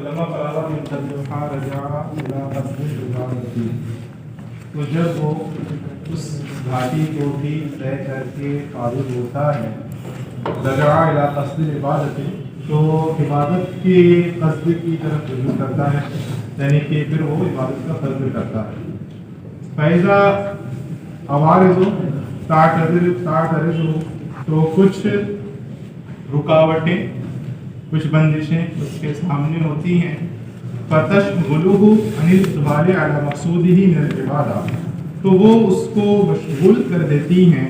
فلما فرغ من ترجمہ رجع الى قصد العبادتی، تو جب وہ اس گھاٹی کو بھی طے کر کے فارغ ہوتا ہے، رجع الى قصد العبادتی، تو عبادت کی قصد کی طرف رجوع کرتا ہے، یعنی کہ پھر وہ عبادت کا قصد کرتا ہے۔ فَإِذَا عَوَارِضُ تَعْتَرِضُ، تو کچھ رکاوٹیں، کچھ بندشیں اس کے سامنے ہوتی ہیں، فَتَشْغُلُهُ عَنِ الْإِقْبَالِ عَلَى مَقْصُودِهِ مِنَ الْعِبَادَةِ، تو وہ اس کو مشغول کر دیتی ہیں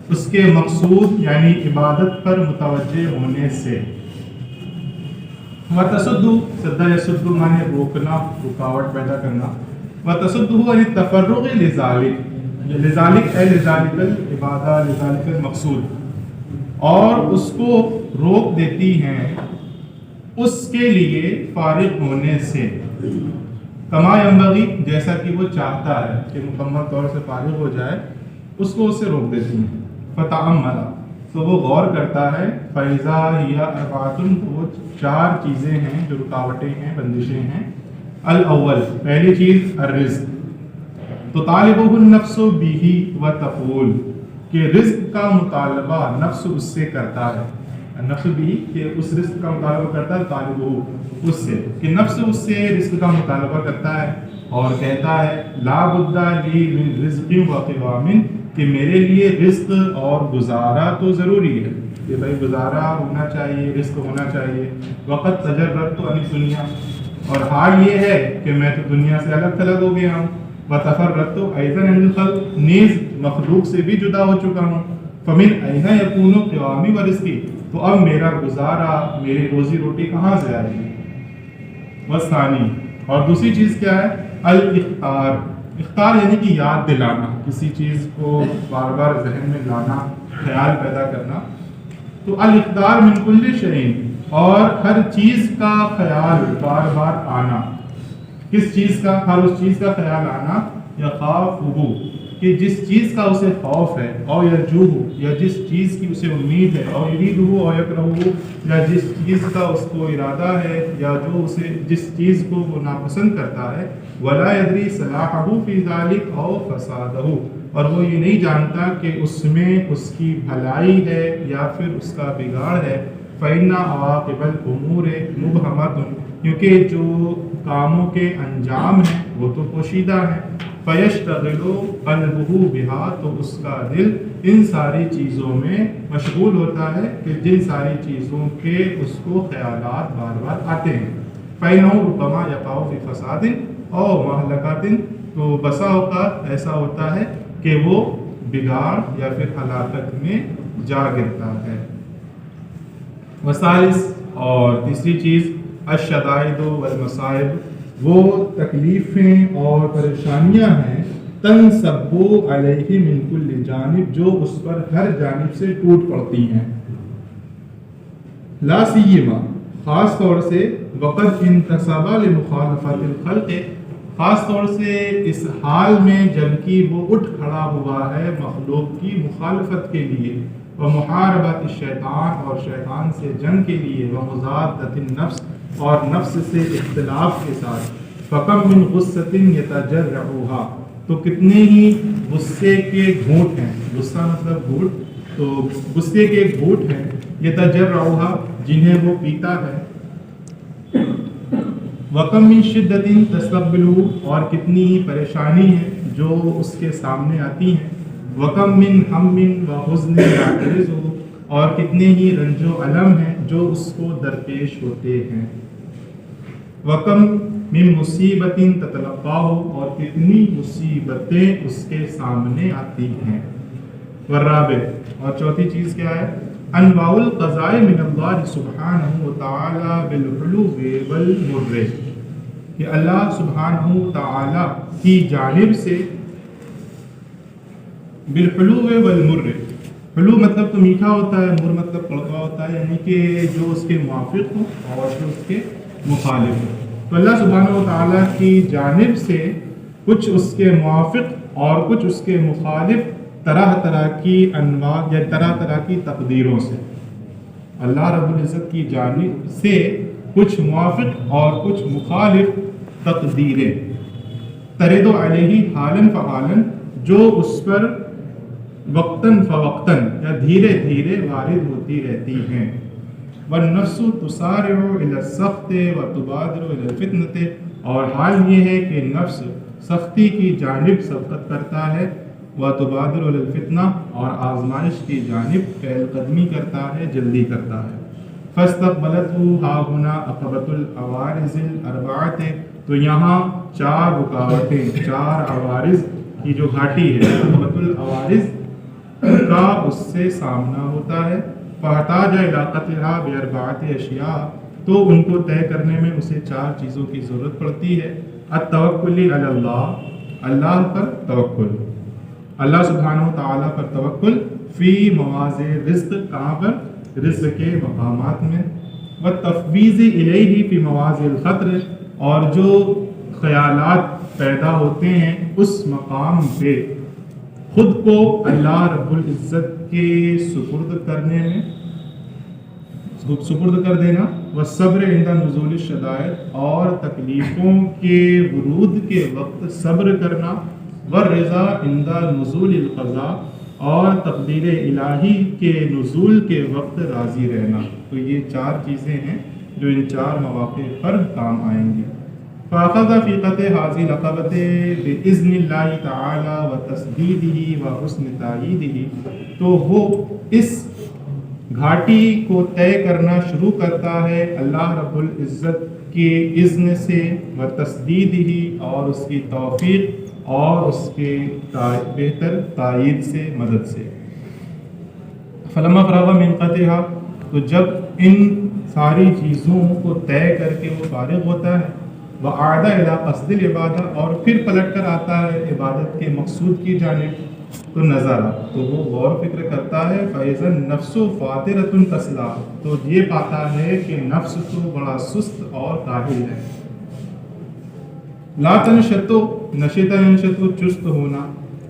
اس کے مقصود یعنی عبادت پر متوجہ ہونے سے۔ وَتَصُدُّ، سدّ یصد معنی روکنا، رکاوٹ پیدا کرنا، وَتَصُدُّهُ عَنِ التَّفَرُّغِ لِذَلِكَ، لذالک ہے لذالک العبادہ، لذالک المقصود، اور اس کو روک دیتی ہیں اس کے لیے فارغ ہونے سے، کما ینبغی، جیسا کہ وہ چاہتا ہے کہ مکمل طور سے فارغ ہو جائے، اس کو اسے روک دیتی ہیں۔ فتأمل، تو وہ غور کرتا ہے، فإذا ہی اربعۃ، تو وہ چار چیزیں ہیں جو رکاوٹیں ہیں، بندشیں ہیں۔ الاول، پہلی چیز الرزق، تو طالبہ النفس بہ وتقول، کہ رزق کا مطالبہ نفس اس سے کرتا ہے، نفس بھی کہ اس رزق کا مطالبہ کرتا ہے، طالب اس سے، کہ نفس اس سے رزق کا مطالبہ کرتا ہے اور کہتا ہے لا بد لی من رزق و قوام، کہ میرے لیے رزق اور گزارا تو ضروری ہے، کہ بھائی گزارا ہونا چاہیے، رزق ہونا چاہیے۔ وقت تجربت عن الدنیا، اور حال یہ ہے کہ میں تو دنیا سے الگ تھلگ ہو گیا ہوں۔ وتفرقت ایضا عن الخلق، نیز مخلوق سے بھی جدا ہو چکا ہوں۔ فمن این یکون قوامی و رزقی، تو اب میرا گزارا، میری روزی روٹی کہاں سے آئے گی؟ والثانی، اور دوسری چیز کیا ہے؟ الاختار، اختار یعنی کہ یاد دلانا، کسی چیز کو بار بار ذہن میں لانا، خیال پیدا کرنا۔ تو الاختار من کل شیء، اور ہر چیز کا خیال بار بار آنا، کس چیز کا؟ ہر اس چیز کا خیال آنا، یخافہ، کہ جس چیز کا اسے خوف ہے، او یرجوہ، یا جس چیز کی اسے امید ہے، او یریدہ او یکرہہ، یا جس چیز کا اس کو ارادہ ہے، یا جو اسے جس چیز کو وہ ناپسند کرتا ہے۔ ولا یدری صلاحہ فی ذلک او فسادہ، اور وہ یہ نہیں جانتا کہ اس میں اس کی بھلائی ہے یا پھر اس کا بگاڑ ہے۔ فإن عواقب الامور مبہمۃ، کیونکہ جو کاموں کے انجام ہیں وہ تو پوشیدہ ہیں۔ فیشتغل قلبہ بہا، تو اس کا دل ان ساری چیزوں میں مشغول ہوتا ہے کہ جن ساری چیزوں کے اس کو خیالات بار بار آتے ہیں۔ فإنہ ربما یقع فی فساد او مہلکۃ، تو بسا اوقات ایسا ہوتا ہے کہ وہ بگاڑ یا پھر ہلاکت میں جا گرتا ہے۔ وثالث، اور تیسری چیز الشدائد والمصائب، وہ تکلیفیں اور پریشانیاں ہیں، تنصب علیہ من کل جانب، جو اس پر ہر جانب سے ٹوٹ پڑتی ہیں۔ لا سیما، خاص طور سے، وقد انتصب لمخالفت الخلق، خاص طور سے اس حال میں جبکہ وہ اٹھ کھڑا ہوا ہے مخلوق کی مخالفت کے لیے، ومحاربت الشیطان، اور شیطان سے جنگ کے لیے، ومضادۃ النفس، اور نفس سے اختلاف کے ساتھ۔ فکم من غصۃ یتجرعھا، تو کتنے ہی غصے کے گھونٹ ہیں، غصہ مطلب گھونٹ، تو غصے کے گھونٹ ہیں، یتجرعھا، جنہیں وہ پیتا ہے۔ وکم من شدۃ تستقبلہ، اور کتنی ہی پریشانی ہیں جو اس کے سامنے آتی ہیں۔ وکم من ہم و حزن یعترض، اور کتنے ہی رنج و الم ہیں جو اس کو درپیش ہوتے ہیں۔ وکم من مصیبت تتلقاہ، اور کتنی مصیبتیں اس کے سامنے آتی ہیں۔ والرابع، اور چوتھی چیز کیا ہے؟ انواع القضاء من اللہ سبحانہ وتعالی بالحلو والمر، کہ اللہ سبحانہ وتعالی کی جانب سے بالحلو والمر، حلو مطلب تو میٹھا ہوتا ہے، مر مطلب کڑوا ہوتا ہے، یعنی کہ جو اس کے موافق ہو اور جو اس کے مخالف ہو۔ تو اللہ سبحانہ و تعالیٰ کی جانب سے کچھ اس کے موافق اور کچھ اس کے مخالف طرح طرح کی انواع یا طرح طرح کی تقدیروں سے، اللہ رب العزت کی جانب سے کچھ موافق اور کچھ مخالف تقدیریں، ترد علیہ حالاً فحالاً، جو اس پر وقتاً فوقتاً یا دھیرے دھیرے وارد ہوتی رہتی ہیں۔ والنفس تسارع الی السخط وتبادر الی الفتنة، اور حال یہ ہے کہ نفس سختی کی جانب سبقت کرتا ہے، وتبادر الی الفتنة، اور آزمائش کی جانب پہل قدمی کرتا ہے، جلدی کرتا ہے۔ فاستقبلته ها هنا عقبۃ العوارض الاربعۃ، تو یہاں چار رکاوٹیں، چار عوارض کی جو گھاٹی ہے، عقبۃ العوارض کا اس سے سامنا ہوتا ہے۔ فاحتاج الی قطعها باربعۃ اشیاء، تو ان کو طے کرنے میں اسے چار چیزوں کی ضرورت پڑتی ہے۔ التوکل علی اللہ، اللہ پر توکل، اللہ سبحانہ و تعالیٰ پر توکل، فی مواضع رزق، کہاں پر؟ رزق کے مقامات میں، والتفویض الیہ فی مواضع الخطر، اور جو خیالات پیدا ہوتے ہیں اس مقام پہ خود کو اللہ رب العزت کے سپرد کرنے میں، سپرد کر دینا، والصبر عند نزول الشدائد، اور تکلیفوں کے ورود کے وقت صبر کرنا، والرضا عند نزول القضاء، اور تقدیر الہی کے نزول کے وقت راضی رہنا۔ تو یہ چار چیزیں ہیں جو ان چار مواقع پر کام آئیں گی۔ فاخذ فی قطع هذه العقبۃ باذن اللہ تعالی وتسدیدہ وحسن تأییدہ، تو وہ اس گھاٹی کو طے کرنا شروع کرتا ہے اللہ رب العزت کے اذن سے، وتسدیدہ، اور اس کی توفیق اور اس کے بہتر تائید سے، مدد سے۔ فلما فرغ من قطعها، تو جب ان ساری چیزوں کو طے کر کے وہ فارغ ہوتا ہے، وعاد الی قصد العبادہ، اور پھر پلٹ کر آتا ہے عبادت کے مقصود کی جانب، تو نظر، تو وہ غور فکر کرتا ہے، فإذا النفس فاطرۃ کسلا، تو یہ پاتا ہے کہ نفس تو بڑا سست اور کاہل ہے۔ لا تنشطو، نشط ینشطو، چست ہونا،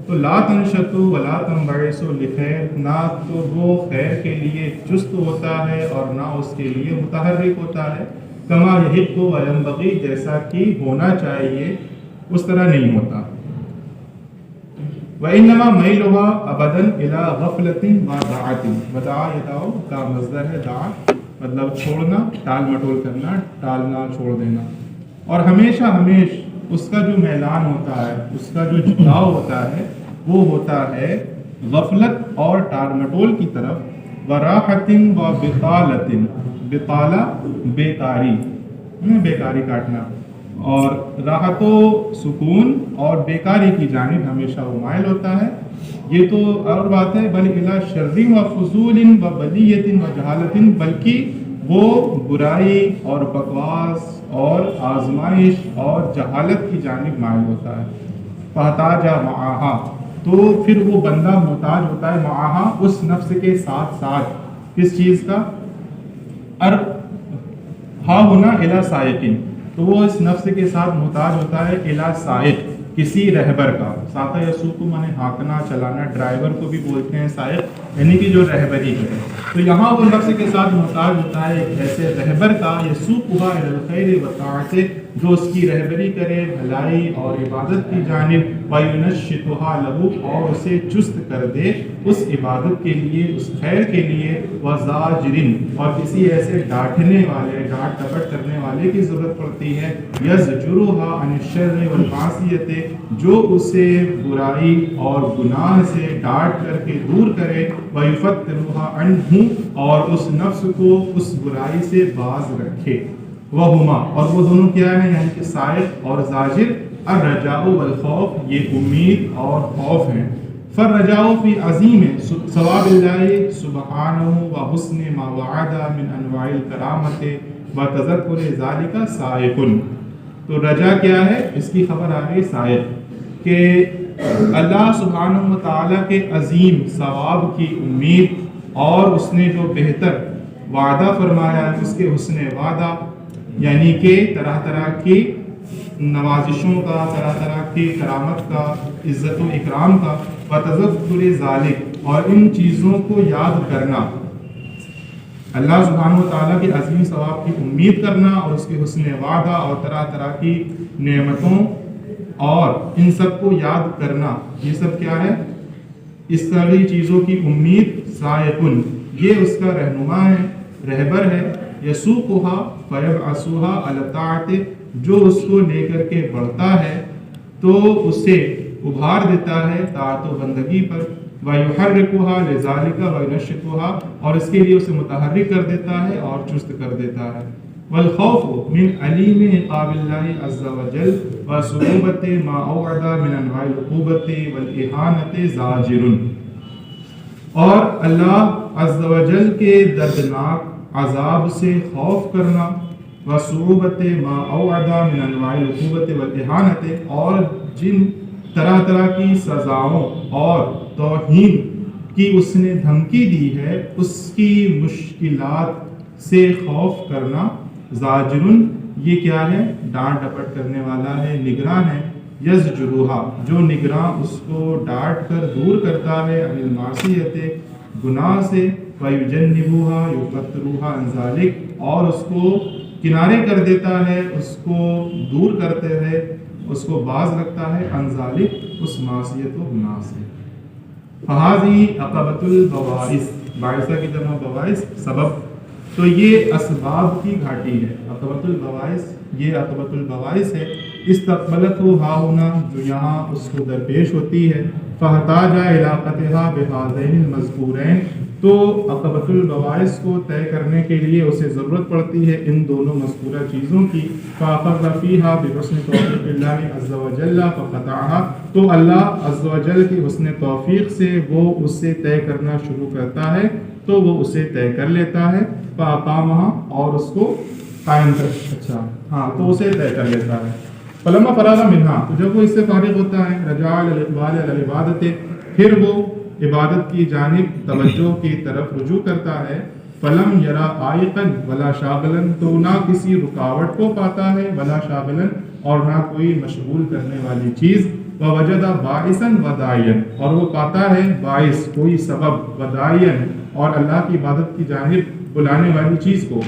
تو لا تنشطو ولا تنبعث لخیر، نہ تو وہ خیر کے لیے چست ہوتا ہے اور نہ اس کے لیے متحرک ہوتا ہے، کما یحق و ینبغی، جیسا کہ ہونا چاہیے اس طرح نہیں ہوتا۔ وَإِنَّمَا مَيْلُهَا أَبَدًا إِلَىٰ غَفْلَةٍ وَدَعَةٍ، ودعا یدعو کا مصدر ہے دعا، مطلب چھوڑنا، ٹال مٹول کرنا، ٹالنا، چھوڑ دینا، اور ہمیشہ اس کا جو میلان ہوتا ہے، اس کا جو جھکاؤ ہوتا ہے، وہ ہوتا ہے غفلت اور ٹال مٹول کی طرف، وراحتٍ وبطالةٍ، بطالہ بیکاری، بیکاری کاٹنا، اور راحت و سکون اور بیکاری کی جانب ہمیشہ وہ مائل ہوتا ہے۔ یہ تو اور بات ہے، بل الی شر و فضول و بلیۃ و جہالۃ، بلکہ وہ برائی اور بکواس اور آزمائش اور جہالت کی جانب مائل ہوتا ہے۔ فاحتاج معہا، تو پھر وہ بندہ محتاج ہوتا ہے، معہا، اس نفس کے ساتھ ساتھ، کس چیز کا؟ ہا ہونا الی سائقین، تو وہ اس نفس کے ساتھ محتاج ہوتا ہے الی سائق، کسی رہبر کا۔ ساقہ یسوق مانے ہانکنا، چلانا، ڈرائیور کو بھی بولتے ہیں سائق، یعنی کہ جو رہبری کرے۔ تو یہاں وہ نفس کے ساتھ محتاج ہوتا ہے ایک ایسے رہبر کا، یسوقھا الی الخیر والطاعۃ، جو اس کی رہبری کرے بھلائی اور عبادت کی جانب، وینشطھا لہ، اور اسے چست کر دے اس عبادت کے لیے، اس خیر کے لیے، وزاجر، اور کسی ایسے ڈانٹنے والے، ڈانٹ ڈپٹ کرنے والے کی ضرورت پڑتی ہے، یزجرھا عن الشر والمعصیۃ، جو اسے برائی اور گناہ سے ڈانٹ کر کے دور کرے، ویفترھا عنہ، اور اس نفس کو اس برائی سے باز رکھے۔ وہما، اور وہ دونوں کیا ہیں، یعنی کہ سائق اور زاجر، الرجاء والخوف، یہ امید اور خوف ہیں۔ فالرجاء فی عظیم ثواب اللہ سبحانہ وحسن ما وعد من انواع الکرامۃ وتذکر ذلک سائق، تو رجا کیا ہے، اس کی خبر آ گئی سائق، کہ اللہ سبحانہ و تعالیٰ کے عظیم ثواب کی امید، اور اس نے جو بہتر وعدہ فرمایا اس کے حسن وعدہ، یعنی کہ طرح طرح کی نوازشوں کا، طرح طرح کی کرامت کا، عزت و اکرام کا، وتذکر ذالک، اور ان چیزوں کو یاد کرنا، اللہ سبحانہ و تعالیٰ کے عظیم ثواب کی امید کرنا اور اس کے حسن وعدہ اور طرح طرح کی نعمتوں اور ان سب کو یاد کرنا، یہ سب کیا ہے؟ اس ساری چیزوں کی امید سائقن، یہ اس کا رہنما ہے، رہبر ہے، یسوقھا فیبعثھا علی الطاعۃ، جو اس کو لے کر کے بڑھتا ہے تو اسے ابھار دیتا ہے طاعت و بندگی پر، وَيُحَرِّكُهَا لِذَلِكَ وَيُنَشِّطُهَا، اور اس کے لیے اسے متحرک کر دیتا ہے اور چست کر دیتا ہے۔ والخوف من علیم عقاب اللہ عز وجل وصعوبۃ ما اوعد من انواع العقوبۃ والاہانۃ زاجر، اور اللہ عز وجل کے دردناک عذاب سے خوف کرنا، وصعوبۃ ما اوعد من انواع العقوبۃ والاہانۃ، اور جن طرح طرح کی سزاؤں اور توہین کی اس نے دھمکی دی ہے اس کی مشکلات سے خوف کرنا، زاجرن یہ کیا ہے؟ ڈانٹ ڈپٹ کرنے والا ہے، نگراں ہے، یزجروہا جو نگراں اس کو ڈانٹ کر دور کرتا ہے، عن المعصیت گناہ سے، ویجنبوہا یفتروہا عن ذالک اور اس کو کنارے کر دیتا ہے، اس کو دور کرتے ہے، اس کو باز رکھتا ہے، عن ذالک اس معصیت و گناہ سے۔ فہذی عقبۃ البواعث، باعثہ کی جمع بواعث سبب، تو یہ اسباب کی گھاٹی ہے۔ عقبۃ البواعث، یہ عقبۃ البواعث ہے، استقبلت ہا ہونا جو یہاں اس کو درپیش ہوتی ہے، فاحتاج علاقتها بهذین المذکورین، تو عقبۃ البواعث کو طے کرنے کے لیے اسے ضرورت پڑتی ہے ان دونوں مذکورہ چیزوں کی، فاخذ فیہا بحسن توفیق اللہ عز وجل فقطعها، تو اللہ عز وجل کی حسن توفیق سے وہ اسے طے کرنا شروع کرتا ہے تو وہ اسے طے کر لیتا ہے، فاقامها اور اس کو قائم کر تو اسے طے کر لیتا ہے۔ فلما فراغ منہا، تو جب وہ اس سے فارغ ہوتا ہے، رجع الاقبال علی العبادت، پھر وہ عبادت کی جانب توجہ کی طرف رجوع کرتا ہے، فلم یرا عائقا ولا شاغلا، تو نہ کسی رکاوٹ کو پاتا ہے، ولا شاغلا اور نہ کوئی مشغول کرنے والی چیز، ووجد باعثا وداعیا اور وہ پاتا ہے باعث کوئی سبب، وداعیا اور اللہ کی عبادت کی جانب بلانے والی چیز کو،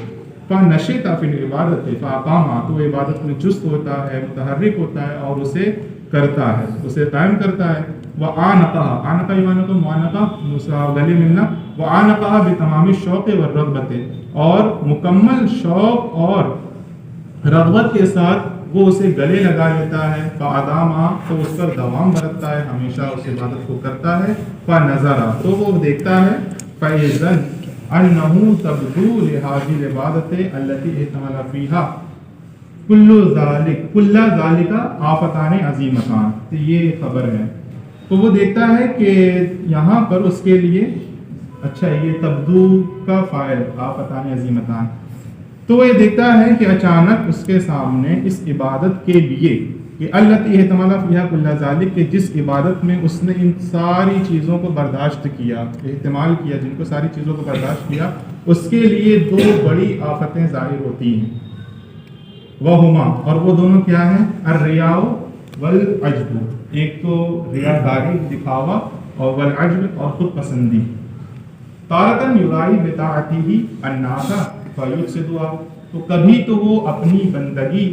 فنشط فی العبادت فاقامها، تو عبادت میں چست ہوتا ہے، متحرک ہوتا ہے اور اسے کرتا ہے، اسے قائم کرتا ہے، وعانقها، عانقہ ایمان کو معانقہ گلے ملنا، وعانقها بتمام الشوق والرغبت، اور مکمل شوق اور رغبت کے ساتھ وہ اسے گلے لگا لیتا ہے، فادامها، تو اس پر دوام برتتا ہے، ہمیشہ اس عبادت کو کرتا ہے، فنظر، تو وہ دیکھتا ہے، فاذا انه تبدو لهذه العبادت التي احتمل فيها كل ذلك آفتان عظیمتان، تو یہ خبر ہے، تو وہ دیکھتا ہے کہ یہاں پر اس کے لیے یہ تبدو کا فاعل آفتان عظیمتان، تو وہ یہ دیکھتا ہے کہ اچانک اس کے سامنے اس عبادت کے لیے کہ التی احتمال فیہا کل ذالک، کہ جس عبادت میں اس نے ان ساری چیزوں کو برداشت کیا، احتمال کیا، جن کو ساری چیزوں کو برداشت کیا، اس کے لیے دو بڑی آفتیں ظاہر ہوتی ہیں، وہما، اور وہ دونوں کیا ہیں؟ الریا والعجب، ایک تو ریاکاری، دکھاوا، اور والعجب اور خود پسندی، تارتاً یرائی بطاعتہ الناس فیفسدھا، تو کبھی تو وہ اپنی بندگی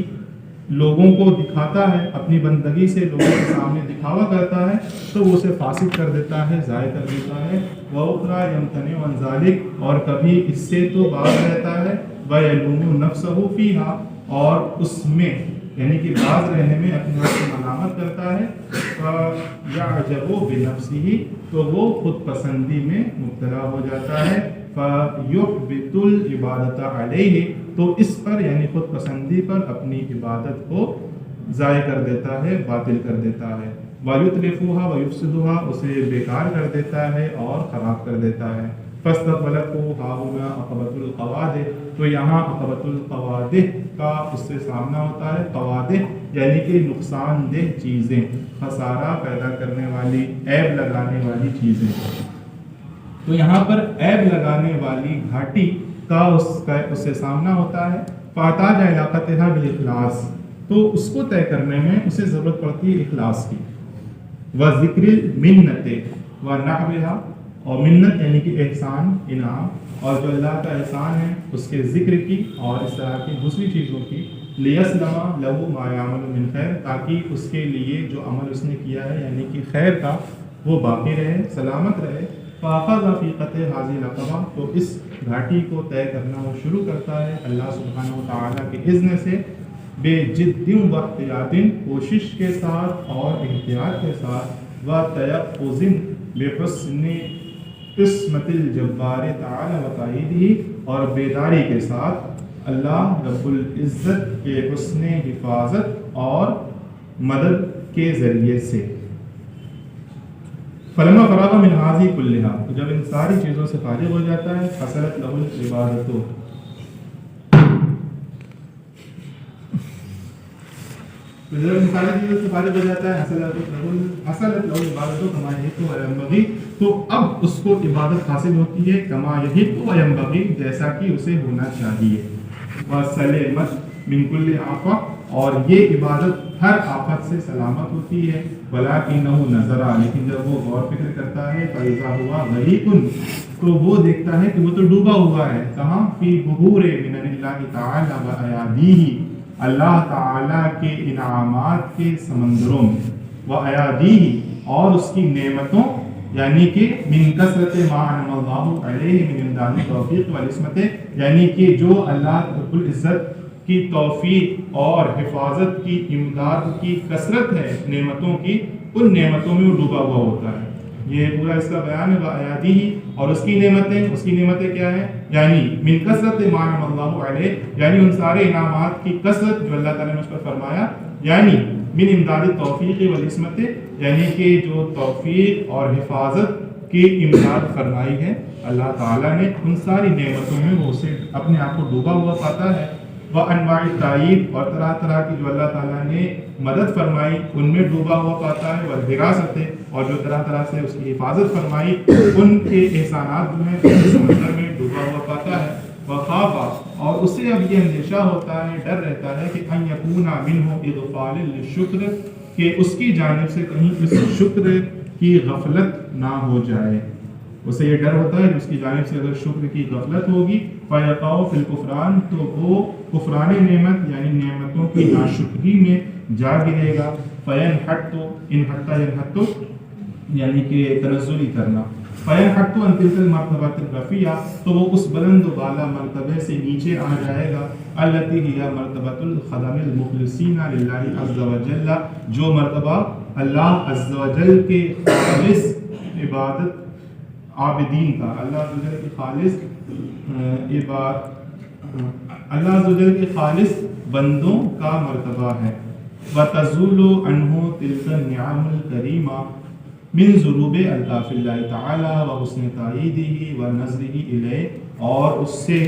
لوگوں کو دکھاتا ہے، اپنی بندگی سے لوگوں کے سامنے دکھاوا کرتا ہے تو وہ اسے فاسد کر دیتا ہے، ضائع کر دیتا ہے، وَأُخْرَى يَمْتَنِعُ عَنْ ذَلِكَ، اور کبھی اس سے تو باز رہتا ہے، وَيَلُومُ نَفْسَهُ فِيهَا، اور اس میں یعنی کہ باز رہنے میں اپنے آپ کو ملامت کرتا ہے، فَيَعْجَبُ بِنَفْسِهِ، تو وہ خود پسندی میں مبتلا ہو جاتا ہے، فَيُحْبِطُ الْعِبَادَةَ عَلَيْهِ، تو اس پر یعنی خود پسندی پر اپنی عبادت کو ضائع کر دیتا ہے، باطل کر دیتا ہے، وَيُتْلِفُهَا وَيُفْسِدُهَا، اسے بیکار کر دیتا ہے اور خراب کر دیتا ہے، فَاسْتَقْبَلَتْهُ هَاهُنَا عَقَبَةُ الْقَوَادِحِ، تو یہاں عقبۃ القوادح کا اس سے سامنا ہوتا ہے، قوادح یعنی کہ نقصان دہ چیزیں، خسارہ پیدا کرنے والی، عیب لگانے والی چیزیں، تو یہاں پر عیب لگانے والی گھاٹی کا اس سے سامنا ہوتا ہے، فاحتاج علاقتها بالاخلاص، تو اس کو طے کرنے میں اسے ضرورت پڑتی ہے اخلاص کی، وذکر المنت ونحوها، اور منت یعنی کہ احسان، انعام، اور جو اللہ کا احسان ہے اس کے ذکر کی اور اس طرح کی دوسری چیزوں کی، لیسلم لہو ما یعمل من خیر، تاکہ اس کے لیے جو عمل اس نے کیا ہے یعنی کہ خیر کا وہ باقی رہے، سلامت رہے۔ فاخذ فی قطع هذه العقبہ، تو اس گھاٹی کو طے کرنا وہ شروع کرتا ہے اللہ سبحانہ و تعالیٰ کے اذن سے، بے جد و احتیاط، کوشش کے ساتھ اور احتیاط کے ساتھ، و تیقظ، بے حسن قسمت الجبار تعالی و تائیدہ، اور بیداری کے ساتھ اللہ رب العزت کے حسن حفاظت اور مدد کے ذریعے سے۔ فلما فراغ من هذه كلها، تو جب ان ساری چیزوں سے فارغ ہو جاتا ہے، حصلت له العبادت، جب ان ساری چیزوں سے فارغ ہو جاتا ہے، حصلت له العبادت كما يحق وينبغي، تو اب اس کو عبادت حاصل ہوتی ہے كما يحق وينبغي، جیسا کہ اسے ہونا چاہیے، وسلمت من كل آفہ، اور یہ عبادت ہر آفت سے سلامت ہوتی ہے، ولکنہ نظر، لیکن جب وہ غور فکر کرتا ہے، فاذا ہوا غریق، تو وہ دیکھتا ہے کہ وہ تو ڈوبا ہوا ہے، کہاں؟ فی بحور منن اللہ تعالی و ایادیہ، اللہ تعالی کے انعامات کے سمندروں میں، و ایادیہ، اور اس کی نعمتوں، یعنی کہ من کثرت ما انعم اللہ علیہ من امداد التوفیق والعصمت، یعنی کہ جو اللہ رب العزت کی توفیق اور حفاظت کی، امداد کی کثرت ہے نعمتوں کی، ان نعمتوں میں وہ ڈوبا ہوا ہوتا ہے۔ یہ پورا اس کا بیان ہے، وَآیَاتِهِ، اور اس کی نعمتیں کیا ہیں؟ یعنی من کثرت ما انعم اللہ علیہ، یعنی ان سارے انعامات کی کثرت جو اللہ تعالیٰ نے اس پر فرمایا، یعنی من امداد التوفیق والعصمت، یعنی کہ جو توفیق اور حفاظت کی امداد فرمائی ہے اللہ تعالیٰ نے، ان ساری نعمتوں میں وہ اسے اپنے آپ کو ڈوبا ہوا پاتا ہے۔ وانواع التائید، اور طرح طرح کی جو اللہ تعالیٰ نے مدد فرمائی ان میں ڈوبا ہوا پاتا ہے، والحراست، اور جو طرح طرح سے اس کی حفاظت فرمائی ان کے احسانات جو ہیں اس سمندر میں ڈوبا ہوا پاتا ہے۔ وخاف، اور اسے اب یہ اندیشہ ہوتا ہے، ڈر رہتا ہے کہ ان یکون منہ اغفال للشکر، کہ اس کی جانب سے کہیں اس شکر کی غفلت نہ ہو جائے، اسے یہ ڈر ہوتا ہے کہ اس کی جانب سے اگر شکر کی غفلت ہوگی، فَيَقَعُ فِي الْكُفْرَانِ، تو وہ کفران نعمت یعنی نعمتوں کی ناشکری میں جا گرے گا۔ فَيَنْحَتُّ، انحطّ ينحط یعنی کہ تنزلی کرنا، فَيَنْحَتُّ عَنْ تِلْكَ الْمَرْتَبَةِ الرَّفِيعَةِ، تو وہ اس بلند و بالا مرتبے سے نیچے آ جائے گا، الَّتِي هِيَ مَرْتَبَةُ الْخَدَمِ الْمُخْلِصِينَ لِلَّهِ عَزَّ وَجَلَّ، جو مرتبہ اللہ عز و جل کے خالص عبادت عابدین کا، اللہ عز و جل کے خالص اللہ عز و جل کے خالص بندوں کا مرتبہ ہے۔ وَتَزُولُ عَنْهُ تِلْكَ النِّعَمُ الْكَرِيمَةُ مِنْ ضُرُوبِ الطاف اللہ تعالیٰ وحسن تائیدہ ونظرہ الیہ، اور اس سے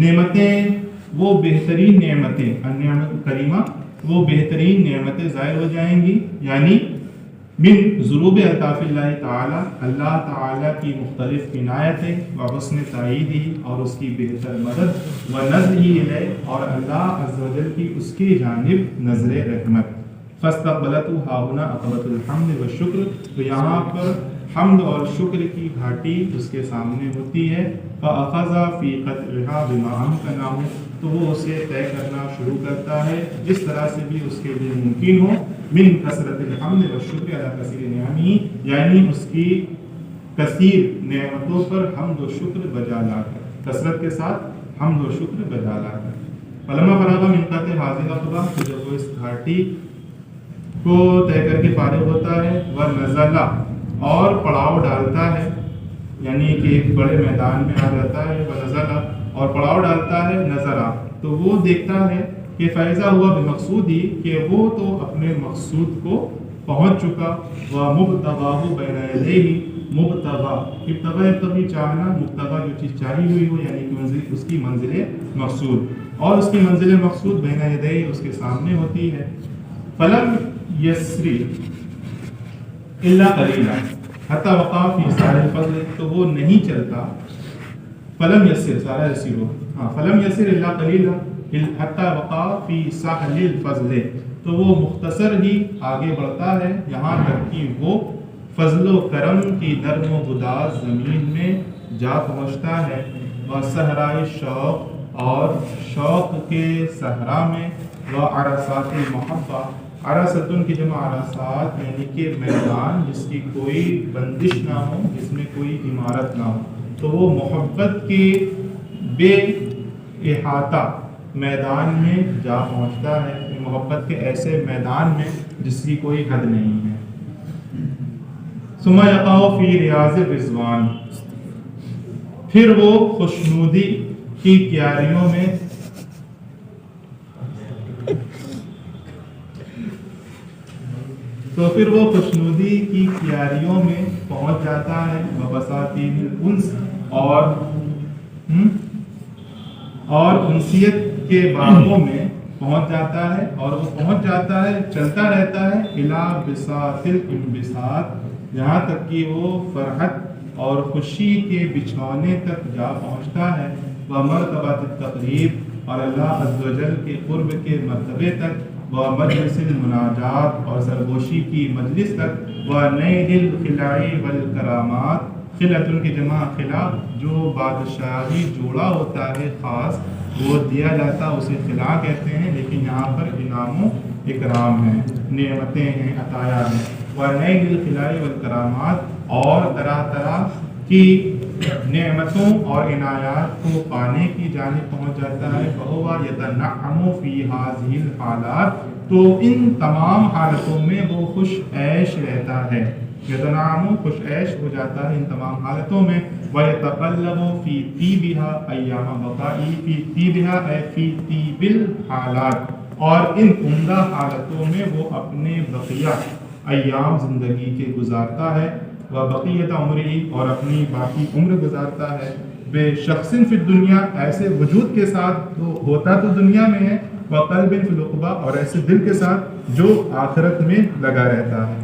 نعمتیں، وہ بہترین نعمتیں، النعمت الکریمہ، وہ بہترین نعمتیں ظاہر ہو جائیں گی، یعنی من ضروب الطاف اللہ تعالی، اللہ تعالیٰ کی مختلف عنایتیں، و حسن تائیدی، اور اس کی بہتر مدد، و نظرہ الیہ، اور اللہ عز و جل کی اس کی جانب نظر رحمت۔ فاستقبلتہ ہاہنا عقبۃ الحمد والشکر، تو یہاں پر حمد اور شکر کی گھاٹی اس کے سامنے ہوتی ہے۔ فأخذ فی قطعها بما امکنہ، تو وہ اسے طے کرنا شروع کرتا ہے جس طرح سے بھی اس کے لیے ممکن ہو، من کثرت الحمد والشکر علی کثیر نعمہ، یعنی اس کی کثیر نعمتوں پر حمد و شکر بجا لا کر، کثرت کے ساتھ حمد و شکر بجا لا کر۔ فلما فراغ من قطع هذه العقبہ، تو جب وہ اس گھاٹی کو طے کر کے فارغ ہوتا ہے، ونزل، اور پڑاؤ ڈالتا ہے، یعنی کہ ایک بڑے میدان میں آ جاتا ہے، ونزل، اور پڑاؤ ڈالتا ہے، نظرہ، تو وہ دیکھتا ہے کہ فیضا ہوا بمقصودی، کہ وہ تو اپنے مقصود کو پہنچ چکا، ومبتغاہ بین یدیہ، مبتغا، ابتغی چاہنا، مبتغا جو چیز چاہی ہوئی ہو، یعنی کہ منزل، اس کی منزل مقصود، اور اس کی منزل مقصود بین یدیہ، اس کے سامنے ہوتی ہے۔ فلم یسری الا قلیلا حتی وقع فی ساحل الفضل، تو وہ نہیں چلتا، فلم یسر، سارا یسیر ہو، فلم یسر الا قلیلا حتی وقع فی ساحل الفضل، تو وہ مختصر ہی آگے بڑھتا ہے یہاں تک کہ وہ فضل و کرم کی نرم و گداز زمین میں جا پہنچتا ہے، وہ صحرائے شوق اور شوق کے صحرا میں، وہ عرصات محبہ، عرصتن کی جمع عرصات یعنی کہ میدان جس کی کوئی بندش نہ ہو، جس میں کوئی عمارت نہ ہو، تو وہ محبت کی بے احاطہ میدان میں جا پہنچتا ہے، محبت کے ایسے میدان میں جس کی کوئی حد نہیں ہے۔ ثم یقع فی ریاض الرضوان، پھر وہ خوشنودی کی کیاریوں میں خوشنودی کی کیاریوں میں پہنچ جاتا ہے، وبساطین الانس اور انسیت کے باغوں میں پہنچ جاتا ہے، اور وہ پہنچ جاتا ہے، چلتا رہتا ہے، الی بساط الانبساط، یہاں تک کہ وہ فرحت اور خوشی کے بچھونے تک جا پہنچتا ہے، ومرتبۃ التقریب، اور اللہ عز و جل کے قرب کے مرتبے تک، ومجلس المناجات، اور سرگوشی کی مجلس تک، ونیل الخلاء والکرامات، خلعتن کی جمع خلا، جو بادشاہی جوڑا ہوتا ہے خاص، وہ دیا جاتا، اسے خلا کہتے ہیں، لیکن یہاں پر انعام و اکرام ہیں، نعمتیں ہیں، عطایا ہیں، ونیل الخلاء والکرامات، اور طرح طرح کی نعمتوں اور عنایات کو پانے کی جانب پہنچ جاتا ہے، فہو یتنعم فی ہذہ الحالات، تو ان تمام حالتوں میں وہ خوش عیش رہتا ہے، یتنعم خوش عیش ہو جاتا ہے ان تمام حالتوں میں، وَيَتَقَلَّبُ فِي طِيبِهَا أَيَّامَ بَقَائِهِ فِي طِيبِهَا اے فی طیب الحالات، اور ان عمدہ حالتوں میں وہ اپنے بقیہ ایام زندگی کے گزارتا ہے، وبقیت عمری، اور اپنی باقی عمر گزارتا ہے، بے شخص فی الدنیا، ایسے وجود کے ساتھ تو ہوتا تو دنیا میں ہے، وقلب فی العقبہ، اور ایسے دل کے ساتھ جو آخرت میں لگا رہتا ہے،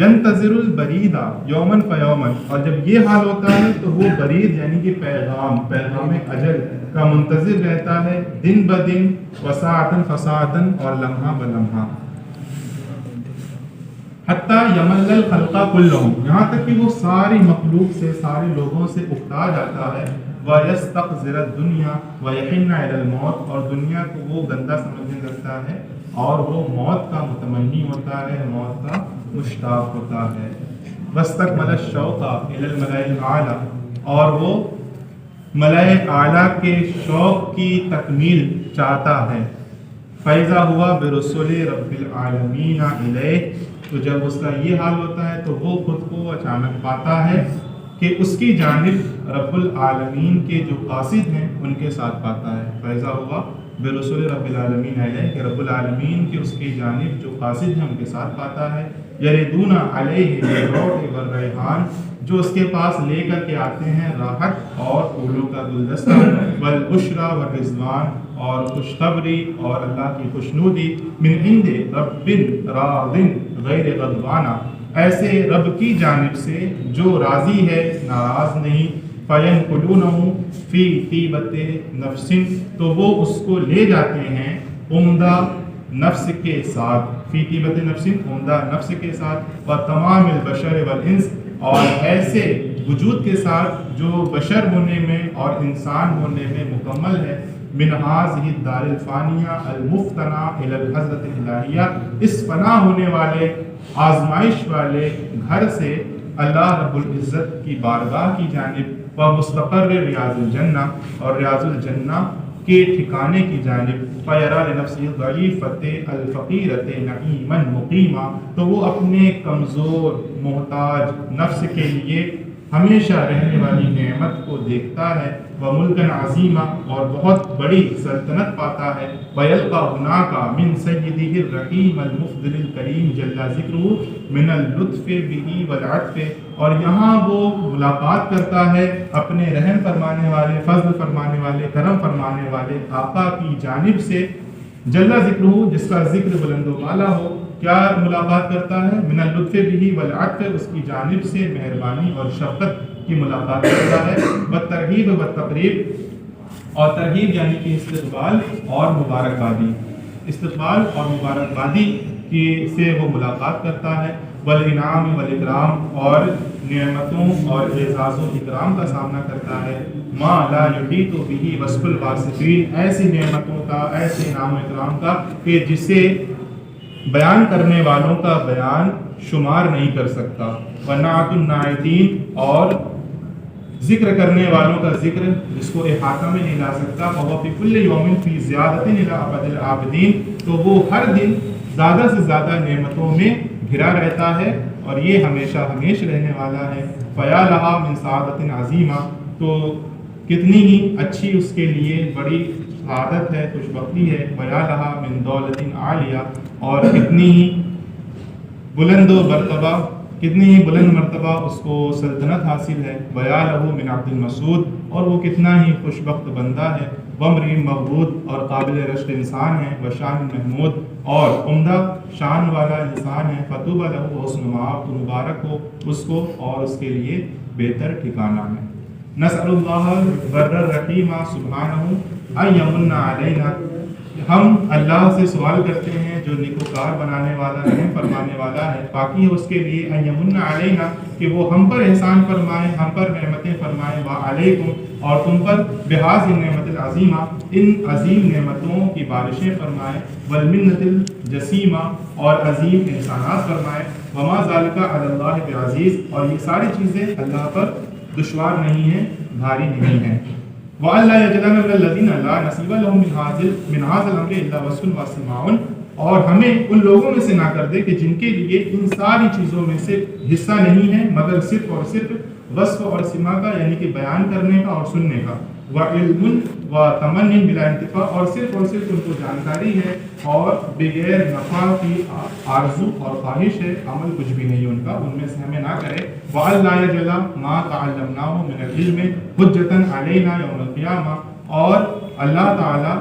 ینتظر البرید یومن فیومن، اور جب یہ حال ہوتا ہے تو وہ برید یعنی کہ پیغام اجل کا منتظر رہتا ہے، دن بدن، وساعتن فساعتن، اور لمحہ بلمحہ، حتیٰ یمل الخلق کلہم، یہاں تک کہ وہ ساری مخلوق سے، سارے لوگوں سے اکتا جاتا ہے، وَيَسْتَقْذِرَ الدُّنْيَا وَيَحِنَّ إِلَى الْمَوْتِ، اور دنیا کو وہ گندا سمجھنے لگتا ہے اور وہ موت کا متمنی ہوتا ہے، موت کا مشتاق ہوتا ہے، وَاسْتَكْمَلَ الشَّوْقَ إِلَى الْمَلَإِ الْأَعْلَى، اور وہ ملائے اعلیٰ کے شوق کی تکمیل چاہتا ہے، فَإِذَا هُوَ بِرُسُلِ رَبِّ الْعَالَمِينَ إِلَيْهِ، تو جب اس کا یہ حال ہوتا ہے تو وہ خود کو اچانک پاتا ہے کہ اس کی جانب رب العالمین کے جو قاصد ہیں ان کے ساتھ پاتا ہے، فیضا ہوا برسول رب العالمین علیہ، کہ رب العالمین کے اس کی جانب جو قاصد ہیں ان کے ساتھ پاتا ہے، یردون علیہ بالروح والریحان، جو اس کے پاس لے کر کے آتے ہیں راحت اور پھولوں کا گلدستہ، والبشرا والرضوان، اور خوشخبری اور اللہ کی خوشنودی، من عند رب راض غیر غضبانہ، ایسے رب کی جانب سے جو راضی ہے ناراض نہیں، فَيَنْقُلُونَهُ فِي طِيبَةِ نَفْسٍ، تو وہ اس کو لے جاتے ہیں عمدہ نفس کے ساتھ، فی طیبت نفس، عمدہ نفس کے ساتھ، و تمام البشر والانس، اور ایسے وجود کے ساتھ جو بشر ہونے میں اور انسان ہونے میں مکمل ہے، من هذه الدار الفانیہ المفتنا الی الحضرت الہیہ، اس فنا ہونے والے آزمائش والے گھر سے اللہ رب العزت کی بارگاہ کی جانب، و مستقر ریاض الجنہ، اور ریاض الجنہ کے ٹھکانے کی جانب، فیرا لنفسی ضعیفت الفقیرت نعیما مقیما، تو وہ اپنے کمزور محتاج نفس کے لیے ہمیشہ رہنے والی نعمت کو دیکھتا ہے، وملکن عظیمہ، اور بہت بڑی سلطنت پاتا ہے، ویلقا هناك من سیدہ الرحیم المفضل الکریم جل ذکرہ من اللطف به والعطف، اور یہاں وہ ملاقات کرتا ہے اپنے رحم فرمانے والے، فضل فرمانے والے، کرم فرمانے والے آقا کی جانب سے، جل ذکرہ، جس کا ذکر بلند و بالا ہو، کیا ملاقات کرتا ہے، من اللطف به والعطف، اس کی جانب سے مہربانی اور شفقت کی ملاقات کرتا ہے، والترغیب والتقریب، اور ترغیب یعنی کہ استقبال اور مبارکبادی، استقبال اور مبارکبادی سے وہ ملاقات کرتا ہے، والانعام والاکرام اور نعمتوں اور اعزاز و اکرام کا سامنا کرتا ہے، ما لا یحیط بہ وصف الواصفین، ایسی نعمتوں کا، ایسے انعام و اکرام کا کہ جسے بیان کرنے والوں کا بیان شمار نہیں کر سکتا، ونعت الناعتین اور ذکر کرنے والوں کا ذکر جس کو احاطہ میں نہیں لا سکتا، وهو فی کل یوم فی زیادۃ الی ابد العابدین، تو وہ ہر دن زیادہ سے زیادہ نعمتوں میں گھرا رہتا ہے اور یہ ہمیشہ ہمیش رہنے والا ہے، فیا لہا من سعادۃ عظیمہ، تو کتنی ہی اچھی اس کے لیے بڑی سعادت ہے، خوش بختی ہے، ویا لہا من دولت عالیہ، اور کتنی ہی بلند و مرتبہ، کتنی ہی بلند مرتبہ اس کو سلطنت حاصل ہے، ویا لہو من عبد المسعود، اور وہ کتنا ہی خوش بخت بندہ ہے، وامرئ مغبود، اور قابل رشک انسان ہے، وشان محمود، اور عمدہ شان والا انسان ہے، فطوبی لہ حسن مآب، تو مبارک ہو اس کو اور اس کے لیے بہتر ٹھکانہ ہے۔ نسأل اللہ البر الرحیم سبحانہ ان یمن علینا، ہم اللہ سے سوال کرتے ہیں جو نیکوکار بنانے والا، رحم فرمانے والا ہے، باقی ہے اس کے لیے ان یمن علینا، کہ وہ ہم پر احسان فرمائے، ہم پر نعمتیں فرمائے، وعلیکم، اور تم پر بہذ النعمت العظیمہ، ان عظیم نعمتوں کی بارشیں فرمائے، والمنت الجسیمہ، اور عظیم احسانات فرمائے، وما ذلک علی اللہ بعزیز، اور یہ ساری چیزیں اللہ پر دشوار نہیں ہیں، بھاری نہیں ہیں، وَأَلَّا يَجْعَلَنَا مِنَ الَّذِينَ لَا نَصِيبَ لَهُم مِّنْ هَٰذَا الْأَمْرِ إِلَّا وَصْفٌ وَسِمَاعٌ، اور ہمیں ان لوگوں میں سے نہ کر دے کہ جن کے لیے ان ساری چیزوں میں سے حصہ نہیں ہے مگر صرف اور صرف وصف اور سما کا، یعنی کہ بیان کرنے کا اور سننے کا، وعلم وتمن بلا انتفاع، اور صرف ان کو جانکاری ہے اور بغیر نفع کی آرزو اور خواہش ہے، عمل کچھ بھی نہیں ان کا، ان میں سے ہمیں نہ کرے، وَأَلَّا يَجْعَلَ مَا تَعَلَّمْنَاهُ مِنَ الْعِلْمِ حُجَّةً عَلَيْنَا يَوْمَ الْقِيَامَةِ، اور اللہ تعالیٰ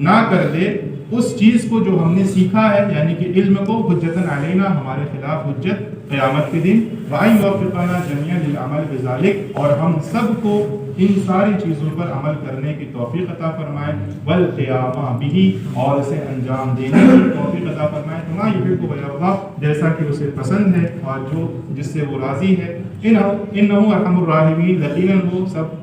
نہ کر دے اس چیز کو جو ہم نے سیکھا ہے، یعنی کہ علم کو، حجتاً علینا، ہمارے خلاف حجت قیامت کے دن، وَأَن يُوَفِّقَنَا جَمِيعًا لِلْعَمَلِ بِذَلِكَ، اور ہم سب کو ان ساری چیزوں پر عمل کرنے کی توفیق عطا فرمائے، وَالْقِيَامَ بِهِ، اور اسے انجام دینے کی توفیق عطا فرمائے، كَمَا يُحِبُّ وَيَرْضَىٰ، جیسا کہ اسے پسند ہے اور جو جس سے وہ راضی ہے، إِنَّهُ أَرْحَمُ الرَّاحِمِينَ، یقیناً وہ سب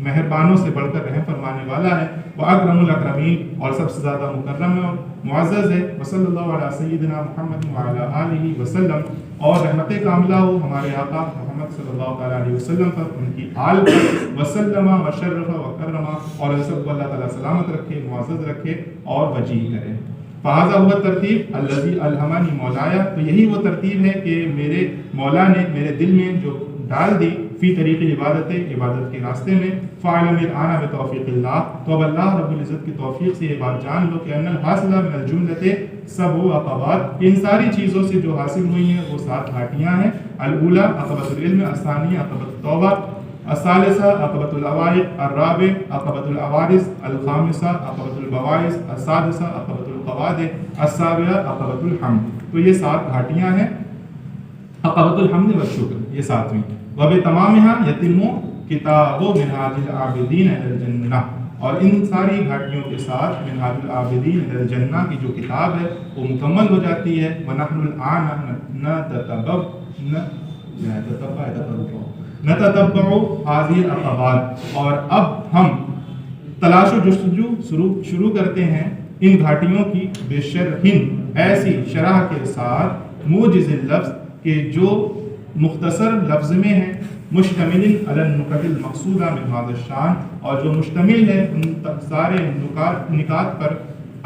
مہربانوں سے بڑھ کر رحم فرمانے والا ہے، وَأَكْرَمُ الْأَكْرَمِينَ، اور سب سے زیادہ مکرم اور معزز ہے، وصلی اللہ علی سیدنا محمد وعلی آلہ وسلم، اور رحمت کاملہ ہو ہمارے آقا محمد صلی اللہ تعالیٰ علیہ وسلم پر، ان کی آل پر، وسلم وشرف وکرم، اور ان سب کو اللہ تعالیٰ سلامت رکھے، معزز رکھے اور وجیح کرے۔ فہذا ہوا ترتیب الذی الہمنی مولایا، تو یہی وہ ترتیب ہے کہ میرے مولا نے میرے دل میں جو ڈال دی، فی طریق عبادت، عبادت کے راستے میں، فاعلم الآن بتوفیق اللہ، تو اب اللہ رب العزت کی توفیق سے یہ بات جان لو کہ ان الحاصل من الجملۃ سبع عقبات، ان ساری چیزوں سے جو حاصل ہوئی ہیں وہ 7 گھاٹیاں ہیں، الاولی عقبۃ العلم، الثانیہ عقبۃ التوبہ، الثالثہ عقبۃ العوائق، الرابع عقبۃ العوارض، الخامسہ عقبۃ البواعث، السادسہ عقبۃ القواعد، السابعہ عقبۃ الحمد، تو یہ 7 گھاٹیاں ہیں، عقبۃ الحمد والشکر، یہ 7ویں، وبتمامها یتم کتاب منہاج العابدین الی الجنہ، اور ان ساری گھاٹیوں کے ساتھ منہاج العابدین الی الجنہ کی جو کتاب ہے وہ مکمل ہو جاتی ہے، ونحن الآن نتتبع هذه العقبات، اور اب ہم تلاش و جستجو شروع کرتے ہیں ان گھاٹیوں کی، بشرحن، ایسی شرح کے ساتھ، موجز اللفظ، کہ جو مختصر لفظ میں ہے، مشتمل علی النکت المقصودہ من هذا الشان، اور جو مشتمل ہے ان سارے نکات پر،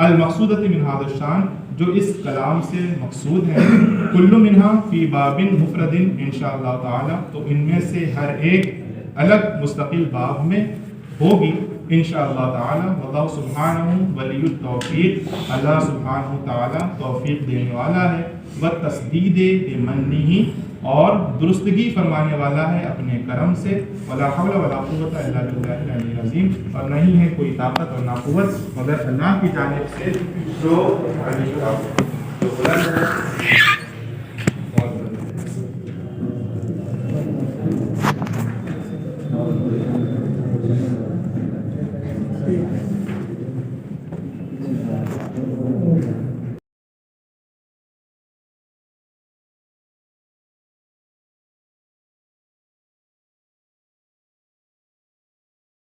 المقصودۃ من هذا الشان، جو اس کلام سے مقصود ہے، کل منہا فی باب مفرد انشاءاللہ تعالی، تو ان میں سے ہر ایک الگ مستقل باب میں ہوگی انشاءاللہ تعالی، واللہ سبحانہ ولی التوفیق، اللہ سبحانہ تعالی توفیق دینے والا ہے، والتسدید بمنہ، اور درستگی فرمانے والا ہے اپنے کرم سے، ولا حول ولا قوت الا باللہ العلی العظیم، اور نہیں ہے کوئی طاقت اور نہ قوت مگر اللہ کی جانب سے جو بلند ہے۔